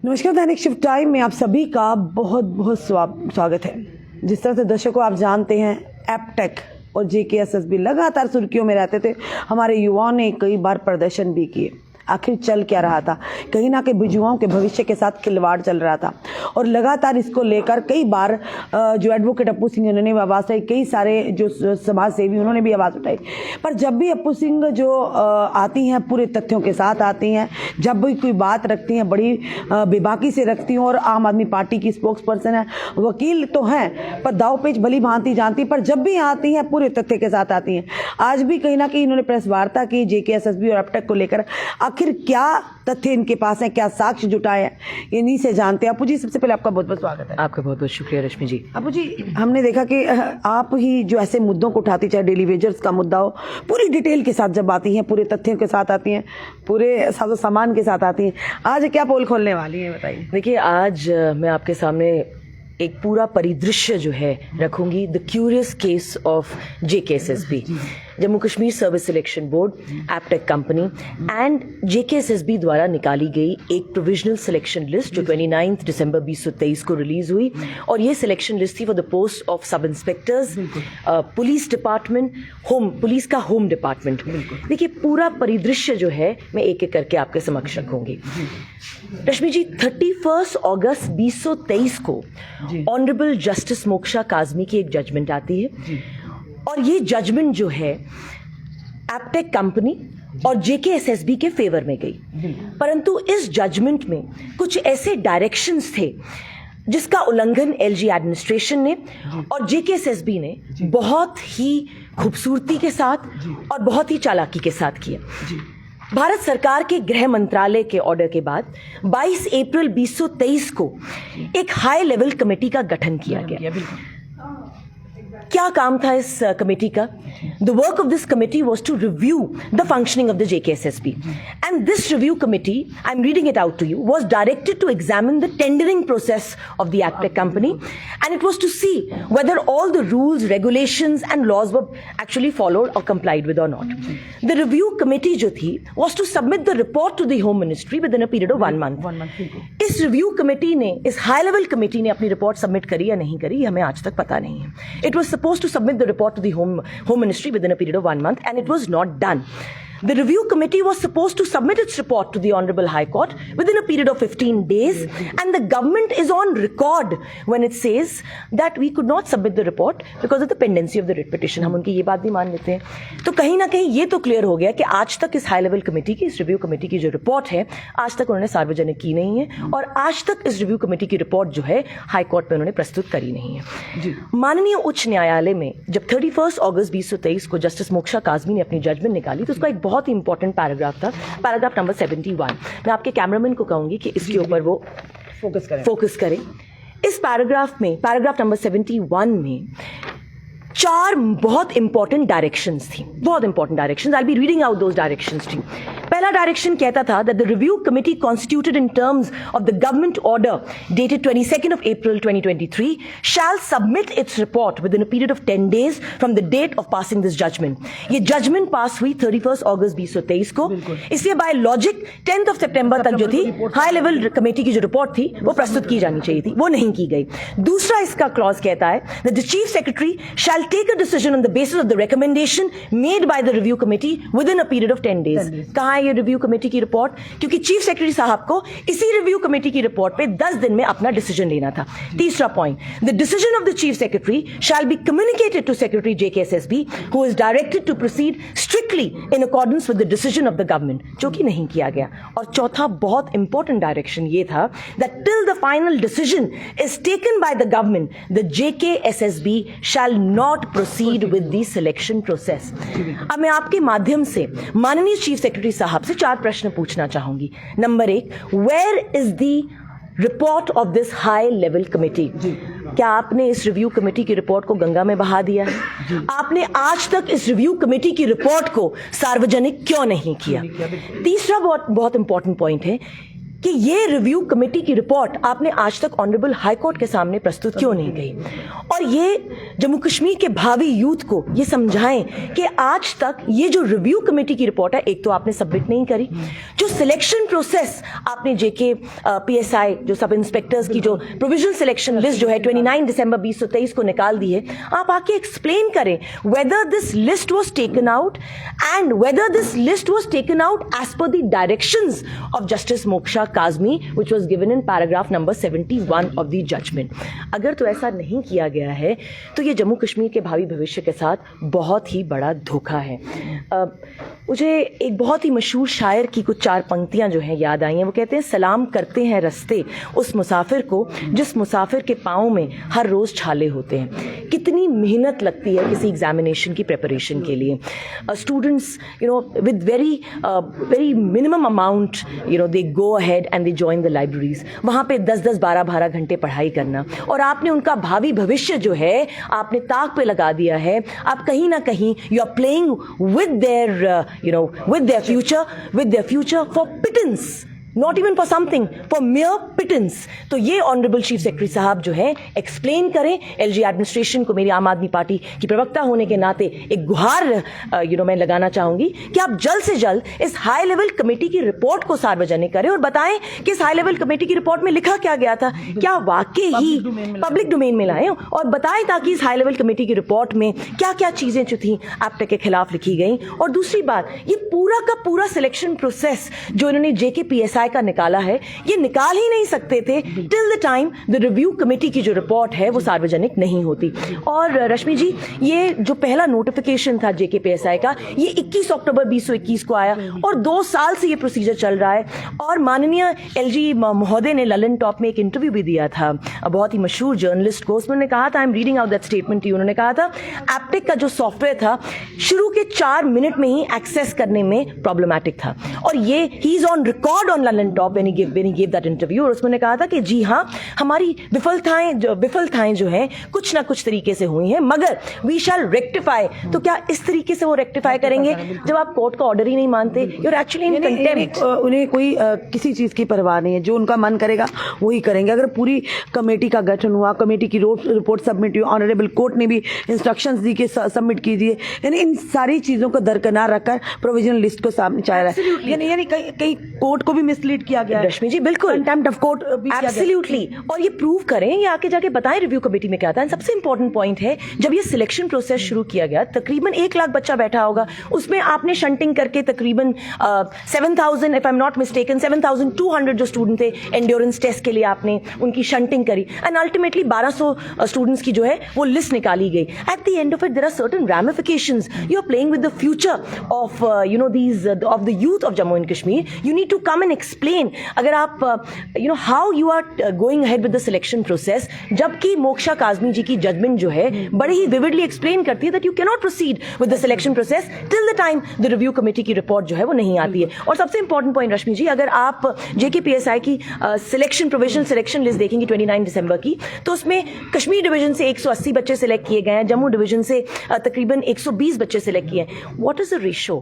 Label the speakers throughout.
Speaker 1: नमस्कार, दैनिक shift time में आप सभी का बहुत बहुत स्वागत है। जिस तरह से दर्शकों आप जानते हैं, एपटेक और जेकेएसएसबी लगातार सुर्खियों में रहते थे। हमारे युवाओं ने कई बार प्रदर्शन भी किए। आखिर चल क्या रहा था? कहीं ना कहीं युवाओं के भविष्य के साथ खिलवाड़ चल रहा था और लगातार इसको लेकर कई बार जो एडवोकेट अपू सिंह उन्होंने भी आवाज़ उठाई, कई सारे जो समाज सेवी उन्होंने भी आवाज़ उठाई। पर जब भी अपू सिंह जो आती हैं पूरे तथ्यों के साथ आती हैं, जब भी कोई बात रखती हैं बड़ी बेबाकी से रखती हैं। और आम आदमी पार्टी की स्पोक्स पर्सन है, वकील तो हैं पर दावपेच भली भांति जानती, पर जब भी आती हैं पूरे तथ्य के साथ आती हैं। आज भी कहीं ना कहीं इन्होंने प्रेस वार्ता की जेकेएसएसबी और एपटेक को लेकर। आखिर क्या तथ्य इनके पास है, क्या साक्ष्य जुटाए हैं, इन्हीं से जानते हैं। अपू जी, सबसे पहले आपका बहुत बहुत स्वागत है।
Speaker 2: आपका बहुत बहुत शुक्रिया रश्मि जी।
Speaker 1: अपू जी, हमने देखा कि आप ही जो ऐसे मुद्दों को उठाती, चाहे डेली वेजर्स का मुद्दा हो, पूरी डिटेल के साथ जब आती हैं, पूरे तथ्यों के साथ आती हैं, पूरे साजो सामान के साथ आती हैं। आज क्या पोल खोलने वाली हैं, बताइए।
Speaker 2: देखिए, आज मैं आपके सामने एक पूरा परिदृश्य जो है रखूंगी, the curious case of JKSSB, Jammu Kashmir service selection board, Aptech company and JKSSB द्वारा निकाली गई एक प्रोविजनल सिलेक्शन लिस्ट जो 29 दिसंबर 2023 को रिलीज हुई। और ये सिलेक्शन लिस्ट थी फॉर द पोस्ट ऑफ सब इंस्पेक्टर्स, पुलिस डिपार्टमेंट, पुलिस का होम डिपार्टमेंट। देखिए, पूरा परिदृश्य जो है मैं एक एक करके आपके समक्ष रखूंगी। रश्मि जी, 31 अगस्त 2023 को ऑनरेबल जस्टिस मोक्षा काजमी की एक जजमेंट आती है और ये जजमेंट जो है एपटेक कंपनी और जेकेएसएसबी के फेवर में गई। परंतु इस जजमेंट में कुछ ऐसे डायरेक्शंस थे जिसका उल्लंघन एलजी एडमिनिस्ट्रेशन ने और जेकेएसएसबी ने बहुत ही खूबसूरती के साथ और बहुत ही चालाकी के साथ किया। भारत सरकार के गृह मंत्रालय के ऑर्डर के बाद 22 अप्रैल 2023 को एक हाई लेवल कमेटी का गठन किया गया। क्या काम था इस कमेटी का? The work of this committee was to review the functioning of the JKSSB and this review committee, I am reading it out to you, was directed to examine the tendering process of the Aptech company and it was to see whether all the rules, regulations and laws were actually followed or complied with or not. The review committee जो थी was to submit the report to the home ministry with in a period of 1 month. इस review committee ने, इस high level committee ने अपनी report submit करी या नहीं करी, हमें आज तक पता नहीं है। It was supposed to submit the report to the home ministry within a period of 1 month and it was not done. The review committee was supposed to submit its report to the Honorable High Court within a period of 15 days and the government is on record when it says that we could not submit the report because of the pendency of the writ petition. हम उनकी ये बात भी मान लेते हैं। तो कहीं ना कहीं ये तो क्लियर हो गया कि आज तक इस हाई लेवल कमेटी की, इस रिव्यू कमेटी की जो रिपोर्ट है, आज तक उन्होंने सार्वजनिक की नहीं है और आज तक इस रिव्यू कमेटी की रिपोर्ट जो है हाई कोर्ट में उन्होंने प्रस्तुत करी नहीं है। माननीय उच्च न्यायालय में जब 31 अगस्त 2023 को जस्टिस मोक्षा काजमी ने अपनी जजमेंट निकाली तो उसका एक बहुत ही इंपॉर्टेंट पैराग्राफ था, पैराग्राफ नंबर 71। मैं आपके कैमरामैन को कहूंगी कि इसके ऊपर वो फोकस करें। इस पैराग्राफ में, पैराग्राफ नंबर 71 में 4 बहुत इंपॉर्टेंट डायरेक्शंस थी, बहुत important directions. I will be reading out those directions too. पहला डायरेक्शन कहता था that the review committee constituted in terms of the government order dated 22 April 2023 shall submit its report within a period of 10 days from the date of passing this judgment. ये judgment pass हुई 31 अगस्त 2023 को, इसलिए by logic 10 सितंबर तक जो थी high level committee की जो report थी वो प्रस्तुत की जानी चाहिए थी, वो नहीं की गई। दूसरा इसका क्लॉज कहता है that the chief secretary shall take a decision on the basis of the recommendation made by the review committee within a period of 10 days. कहाँ है ये रिव्यू कमेटी की रिपोर्ट? क्योंकि चीफ सेक्रेटरी साहब को इसी रिव्यू कमेटी की report पे 10 दिन में अपना डिसीजन लेना था। तीसरा point, the decision of the chief secretary shall be communicated to secretary JKSSB who is directed to proceed strictly in accordance with the decision of the government, जो कि नहीं किया गया। और चौथा बहुत इंपॉर्टेंट डायरेक्शन ये था that till the final decision is taken by the government the JKSSB shall not proceed with the selection process. अब मैं आपके माध्यम से माननीय चीफ सेक्रेटरी साहब से 4 प्रश्न पूछना चाहूंगी। Number 1, where is the report of this high level committee? क्या आपने इस रिव्यू कमेटी की रिपोर्ट को गंगा में बहा दिया है? आपने आज तक इस रिव्यू कमेटी की रिपोर्ट को सार्वजनिक क्यों नहीं किया? तीसरा बहुत इंपॉर्टेंट पॉइंट है, कि ये रिव्यू कमेटी की रिपोर्ट आपने आज तक ऑनरेबल हाई कोर्ट के सामने प्रस्तुत क्यों नहीं गई, और ये जम्मू कश्मीर के भावी यूथ को ये समझाएं कि आज तक ये जो रिव्यू कमेटी की रिपोर्ट है, एक तो आपने सबमिट नहीं करी, जो सिलेक्शन प्रोसेस आपने जेके पीएसआई जो सब इंस्पेक्टर्स की जो प्रोविजनल सिलेक्शन लिस्ट जो है 29 दिसंबर 2023 को निकाल दी है, आप आके एक्सप्लेन करें whether this list was taken out and whether this list was taken out as per the directions of justice Moksha Kazmi which was given in paragraph number 71 of the judgment. अगर तो ऐसा नहीं किया गया है तो ये जम्मू कश्मीर के भावी भविष्य के साथ बहुत ही बड़ा धोखा है। मुझे एक बहुत ही मशहूर शायर की कुछ 4 पंक्तियां जो हैं याद आई हैं। वो कहते हैं, सलाम करते हैं रस्ते उस मुसाफिर को जिस मुसाफिर के पाँव में हर रोज़ छाले होते हैं। कितनी मेहनत लगती है किसी एग्जामिनेशन की प्रिपरेशन के लिए। Students with very minimum amount they go ahead and they join the libraries. वहाँ पे 10-10 12-12 घंटे पढ़ाई करना, और आपने उनका भावी भविष्य जो है आपने ताक पे लगा दिया है। आप कहीं ना कहीं you are playing with their future for pittance, not even for something, for mere pittance। तो ये ऑनरेबल चीफ सेक्रेटरी साहब जो है एक्सप्लेन करें एलजी एडमिनिस्ट्रेशन को। मेरी आम आदमी पार्टी की प्रवक्ता होने के नाते एक गुहार मैं लगाना चाहूंगी कि आप जल्द से जल्द इस हाई लेवल कमेटी की रिपोर्ट को सार्वजनिक करें और बताएं कि इस हाई लेवल कमेटी की रिपोर्ट में लिखा क्या गया था, क्या वाकई ही पब्लिक डोमेन में लाएं और बताएं, ताकि इस हाई लेवल कमेटी की रिपोर्ट में क्या क्या चीजें जो थी एप्टेक के खिलाफ लिखी गई। और दूसरी बात, ये पूरा का पूरा सिलेक्शन प्रोसेस जो इन्होंने जेके पीएसआई का निकाला है, ये निकाल ही नहीं सकते थे till the time the review committee की जो रिपोर्ट है वो सार्वजनिक नहीं होती। और रश्मि जी, ये जो पहला नोटिफिकेशन था जेके पीएसआई का, ये 21 अक्टूबर 2021 को आया और 2 साल से ये प्रोसीजर चल रहा है। और माननीय एलजी महोदय ने ललन टॉप में एक इंटरव्यू भी दिया था बहुत ही मशहूर जर्नलिस्ट को। उसने कहा था, I am reading out that statement to you, उन्होंने कहा था एप्टेक का जो सॉफ्टवेयर था शुरू के 4 मिनट में ही एक्सेस करने में प्रॉब्लमैटिक था। और ये he is on record on Lalan top when he give that interview. और उसने कहा था कि जी हाँ, हमारी विफलताएं जो हैं कुछ ना कुछ तरीके से हुई हैं, मगर वी शैल रेक्टिफाई। तो क्या इस तरीके से वो रेक्टिफाई करेंगे जब आप कोर्ट का ऑर्डर ही नहीं मानते? You are actually in contempt.
Speaker 1: उन्हें कोई किसी चीज की परवाह नहीं है, जो उनका मन करेगा वही करेंगे। अगर पूरी कमेटी का गठन हुआ, कमेटी की रिपोर्ट सबमिट हुई, ऑनरेबल कोर्ट ने भी इंस्ट्रक्शंस दी कि सबमिट कीजिए, यानी इन सारी चीजों को दरकिनार रखकर प्रोविजनल लिस्ट को सामने चाह रहा है, यानी कहीं कोर्ट को भी मिसलीड किया गया है।
Speaker 2: रश्मि जी, बिल्कुल कंटेम्प्ट ऑफ कोर्ट एब्सोल्युटली। और ये प्रूव करें, ये आके जाके बताएं रिव्यू कमेटी में क्या था। सबसे इंपॉर्टेंट पॉइंट है, जब ये सिलेक्शन प्रोसेस शुरू किया गया, तकरीबन 1 लाख बच्चा बैठा होगा, उसमें आपने शंटिंग करके तकरीबन 7,000 if I am not mistaken 7,200 जो स्टूडेंट थे एंड्योरेंस टेस्ट के लिए आपने उनकी शंटिंग करी, एंड अल्टीमेटली 1200 स्टूडेंट्स की जो है वो लिस्ट निकाली गई। At the end of it there are certain ramifications. You are playing with the future of of the youth of Jammu and Kashmir. You need to come and explain. अगर आप how you are going ahead with the selection process, जबकि मोक्षा काज़मी जी की judgement जो है बड़े ही vividly explain करती है that you cannot proceed with the selection process till the time the review committee की रिपोर्ट जो है वो नहीं आती है। और सबसे इंपॉर्टेंट पॉइंट रश्मि जी, अगर आप जेकेपीएसआई की सिलेक्शन प्रोविजनल सिलेक्शन लिस्ट देखेंगे 29 दिसंबर की, तो उसमें कश्मीर डिवीजन से 180 बच्चे सिलेक्ट किए गए हैं, जम्मू डिवीजन से तकरीबन 120 बच्चे सिलेक्ट किए हैं। What is the ratio,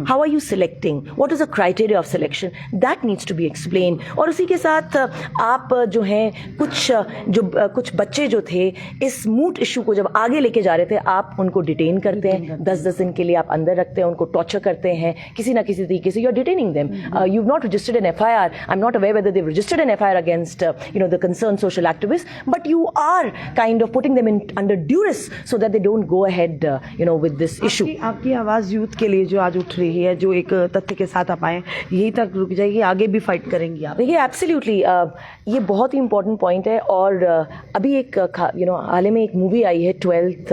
Speaker 2: how are you selecting, what is the criteria of selection, that needs to be explain. और उसी के साथ आप जो हैं कुछ बच्चे जो थे इस मूट इशू को जब आगे लेके जा रहे थे, आप उनको डिटेन करते हैं, 10-10 दिन के लिए आप अंदर रखते हैं, उनको टॉर्चर करते हैं किसी ना किसी तरीके से, you are detaining them. You have not registered an FIR, I am not aware whether they registered an FIR against the concern social activist, but you are kind of putting them in under duress so that they don't go ahead with this issue.
Speaker 1: आपकी आवाज youth के लिए जो आज उठ रही है, जो एक तथ्य के साथ आप आए, यही तक रुक जाएगी, आगे भी फाइट करेंगी आप?
Speaker 2: देखिए, एब्सोल्युटली ये बहुत ही इंपॉर्टेंट पॉइंट है। और अभी एक हाल ही में एक मूवी आई है 12th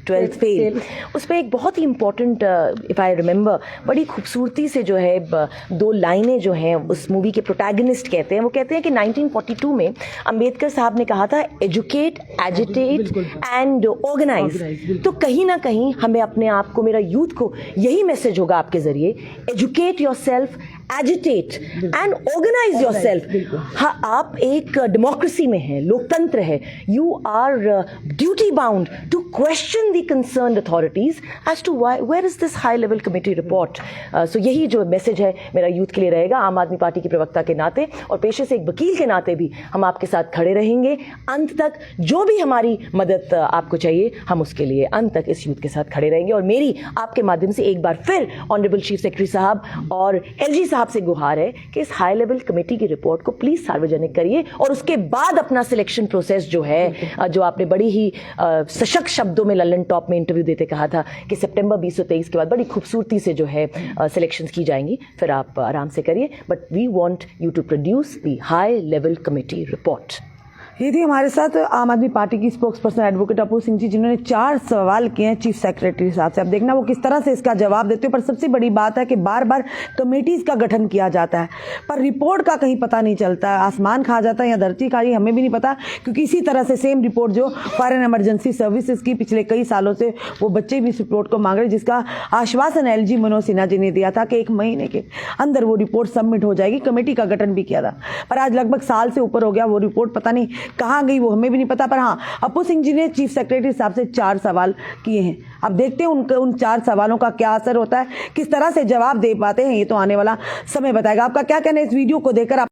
Speaker 2: फेल, उस पर एक बहुत ही इंपॉर्टेंट इफ़ आई रिमेंबर बड़ी खूबसूरती से जो है 2 लाइनें जो हैं उस मूवी के प्रोटैगनिस्ट कहते हैं। वो कहते हैं कि 1942 में अंबेडकर साहब ने कहा था एजुकेट, एजिटेट एंड ऑर्गेनाइज। तो कहीं ना कहीं हमें अपने आप को, मेरा यूथ को यही मैसेज होगा आपके ज़रिए, educate yourself, agitate and organise yourself. हाँ, आप एक डेमोक्रेसी में हैं, लोकतंत्र है, you are duty bound to question the concerned authorities as to why where is this high level committee report. So यही जो मैसेज है मेरा यूथ के लिए रहेगा, आम आदमी पार्टी की प्रवक्ता के नाते और पेशे से एक वकील के नाते भी हम आपके साथ खड़े रहेंगे अंत तक। जो भी हमारी मदद आपको चाहिए, हम उसके लिए अंत तक इस यूथ के साथ खड़े रहेंगे। और मेरी आपके माध्यम से एक बार फिर ऑनरेबल चीफ सेक्रेटरी साहब और एलजी साहब से गुहार है कि इस हाई लेवल कमेटी की रिपोर्ट को प्लीज सार्वजनिक करिए और उसके बाद अपना सिलेक्शन प्रोसेस जो है, जो आपने बड़ी ही सशक्त शब्दों में ललन टॉप में इंटरव्यू देते कहा था कि सितंबर 2023 के बाद बड़ी खूबसूरती से जो है सिलेक्शंस की जाएंगी, फिर आप आराम से करिए, but we want you to produce the high level committee report.
Speaker 1: ये थी हमारे साथ आम आदमी पार्टी की spokesperson advocate Apoorv Singh ji, जिन्होंने 4 सवाल किए हैं चीफ सेक्रेटरी साहब से। अब देखना वो किस तरह से इसका जवाब देते हैं। पर सबसे बड़ी बात है कि बार बार कमेटीज का गठन किया जाता है पर रिपोर्ट का कहीं पता नहीं चलता है। आसमान खा जाता है या धरती खा रही है, हमें भी नहीं पता, क्योंकि इसी तरह से सेम रिपोर्ट जो फायर एंड इमरजेंसी सर्विसेज की पिछले कई सालों से वो बच्चे भी इस रिपोर्ट को मांग रहे, जिसका आश्वासन एलजी मनोज सिन्हा जी ने दिया था कि 1 महीने के अंदर वो रिपोर्ट सबमिट हो जाएगी। कमेटी का गठन भी किया था, पर आज लगभग साल से ऊपर हो गया, वो रिपोर्ट पता नहीं कहाँ गई, वो हमें भी नहीं पता। पर हाँ, अपूर्व सिंह जी ने चीफ सेक्रेटरी साहब से 4 सवाल किए हैं। अब देखते हैं उन 4 सवालों का क्या असर होता है, किस तरह से जवाब दे पाते हैं, ये तो आने वाला समय बताएगा। आपका क्या कहना है इस वीडियो को देखकर?